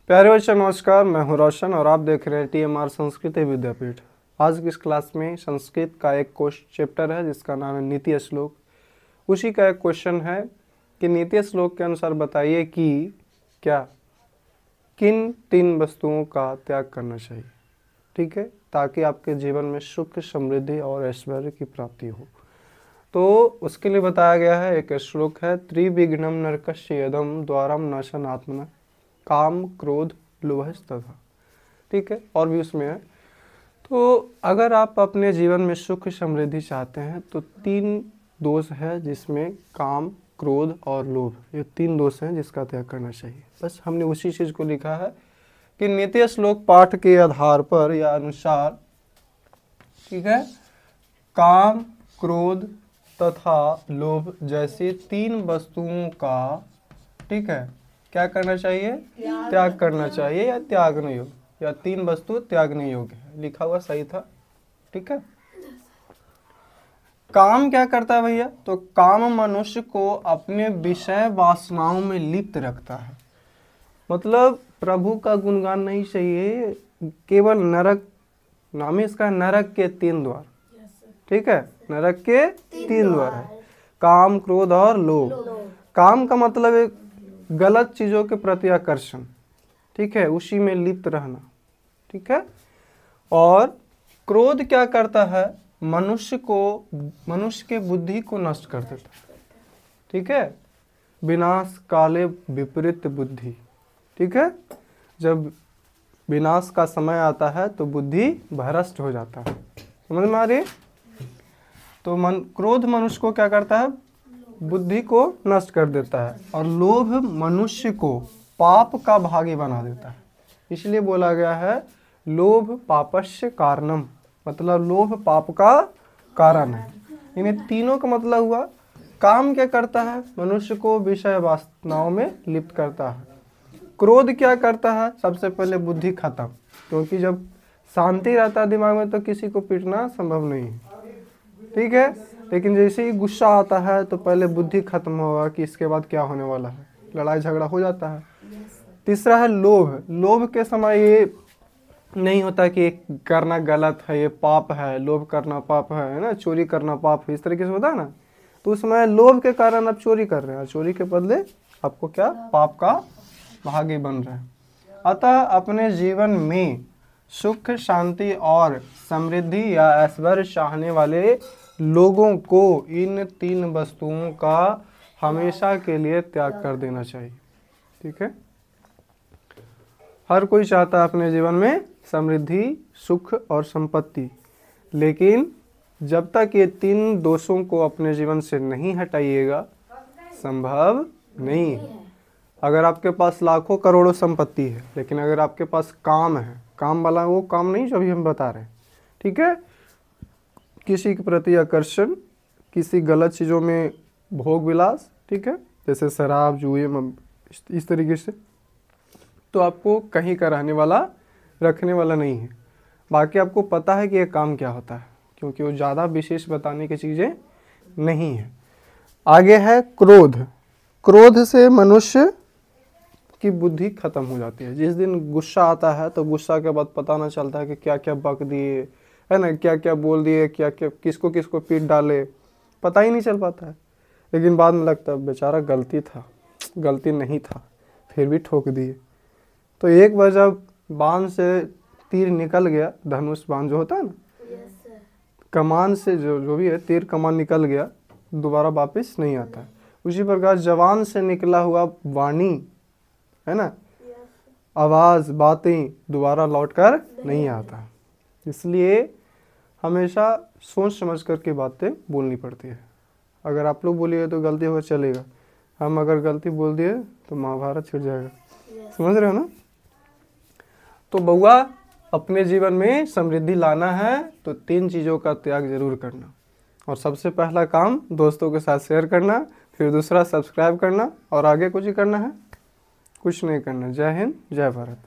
प्यारे बच्चों नमस्कार, मैं हूं रोशन और आप देख रहे हैं TMR संस्कृति विद्यापीठ। आज की इस क्लास में संस्कृत का एक चैप्टर है जिसका नाम है नीति श्लोक। उसी का एक क्वेश्चन है कि नीति श्लोक के अनुसार बताइए कि क्या किन 3 वस्तुओं का त्याग करना चाहिए, ठीक है, ताकि आपके जीवन में सुख, समृद्धि और ऐश्वर्य की प्राप्ति हो। तो उसके लिए बताया गया है, एक श्लोक है, त्रिविघ्नम नरकस्य यदम द्वारम नाशन आत्मना काम क्रोध लोभस्तथा, ठीक है, और भी उसमें है। तो अगर आप अपने जीवन में सुख समृद्धि चाहते हैं तो 3 दोष है जिसमें काम, क्रोध और लोभ, ये 3 दोष हैं जिसका त्याग करना चाहिए। बस हमने उसी चीज़ को लिखा है कि नीति श्लोक पाठ के आधार पर या अनुसार, ठीक है, काम, क्रोध तथा लोभ जैसी 3 वस्तुओं का, ठीक है, क्या करना चाहिए, त्याग करना चाहिए या त्यागने योग्य, या 3 वस्तु त्यागने योग्य है, लिखा हुआ सही था, ठीक है। काम क्या करता है भैया, तो काम मनुष्य को अपने विषय वासनाओं में लिप्त रखता है। मतलब प्रभु का गुणगान नहीं चाहिए, केवल नरक, नाम इसका नरक के 3 द्वार, ठीक है, नरक के 3 द्वार है, काम, क्रोध और लोभ। काम का मतलब एक गलत चीजों के प्रति आकर्षण, ठीक है, उसी में लिप्त रहना, ठीक है। और क्रोध क्या करता है, मनुष्य के बुद्धि को नष्ट कर देता है, ठीक है, विनाश काले विपरीत बुद्धि, ठीक है, जब विनाश का समय आता है तो बुद्धि भ्रष्ट हो जाता है, समझ में आ रही। तो क्रोध मनुष्य को क्या करता है, बुद्धि को नष्ट कर देता है, और लोभ मनुष्य को पाप का भागी बना देता है। इसलिए बोला गया है लोभ पापस्य कारणम, मतलब लोभ पाप का कारण है। इन तीनों का मतलब हुआ, काम क्या करता है, मनुष्य को विषय वासनाओं में लिप्त करता है। क्रोध क्या करता है, सबसे पहले बुद्धि खत्म, क्योंकि जब शांति रहता है दिमाग में तो किसी को पीटना संभव नहीं है, ठीक है। लेकिन जैसे ही गुस्सा आता है तो पहले बुद्धि खत्म होगा कि इसके बाद क्या होने वाला है, लड़ाई झगड़ा हो जाता है। तीसरा है लोभ। लोभ के समय ये नहीं होता कि ये करना गलत है, ये पाप है, लोभ करना पाप है ना, चोरी करना पाप है, इस तरीके से होता है ना। तो उस समय लोभ के कारण आप चोरी कर रहे हैं, चोरी के बदले आपको क्या, पाप का भागी बन रहे हैं। अतः अपने जीवन में सुख, शांति और समृद्धि या ऐश्वर्य चाहने वाले लोगों को इन 3 वस्तुओं का हमेशा के लिए त्याग कर देना चाहिए, ठीक है। हर कोई चाहता है अपने जीवन में समृद्धि, सुख और संपत्ति, लेकिन जब तक ये 3 दोषों को अपने जीवन से नहीं हटाइएगा संभव नहीं है। अगर आपके पास लाखों करोड़ों संपत्ति है, लेकिन अगर आपके पास काम है, काम वाला वो काम नहीं जो अभी हम बता रहे हैं, ठीक है, किसी के प्रति आकर्षण, किसी गलत चीज़ों में भोग विलास, ठीक है, जैसे शराब, जुए, इस तरीके से, तो आपको कहीं का रखने वाला नहीं है। बाकी आपको पता है कि ये काम क्या होता है, क्योंकि वो ज़्यादा विशेष बताने की चीज़ें नहीं है। आगे है क्रोध। क्रोध से मनुष्य की बुद्धि खत्म हो जाती है। जिस दिन गुस्सा आता है तो गुस्सा के बाद पता ना चलता है कि क्या क्या बक दिए, है ना, क्या क्या बोल दिए, क्या क्या किसको किसको पीट डाले, पता ही नहीं चल पाता है। लेकिन बाद में लगता है बेचारा गलती नहीं था, फिर भी ठोक दिए। तो एक बार जब बाण से तीर निकल गया, धनुष बाण जो होता है ना, कमान से जो भी है, तीर कमान निकल गया, दोबारा वापस नहीं आता है। उसी प्रकार जवान से निकला हुआ वाणी, है ना, आवाज़, बातें दोबारा लौट कर नहीं आता। इसलिए हमेशा सोच समझ कर के बातें बोलनी पड़ती है। अगर आप लोग बोलिए तो गलती होगा चलेगा, हम अगर गलती बोल दिए तो महाभारत छिड़ जाएगा, समझ रहे हो ना। तो बउआ, अपने जीवन में समृद्धि लाना है तो 3 चीज़ों का त्याग जरूर करना। और सबसे पहला काम दोस्तों के साथ शेयर करना, फिर दूसरा सब्सक्राइब करना, और आगे कुछ ही करना है, कुछ नहीं करना। जय हिंद, जय भारत।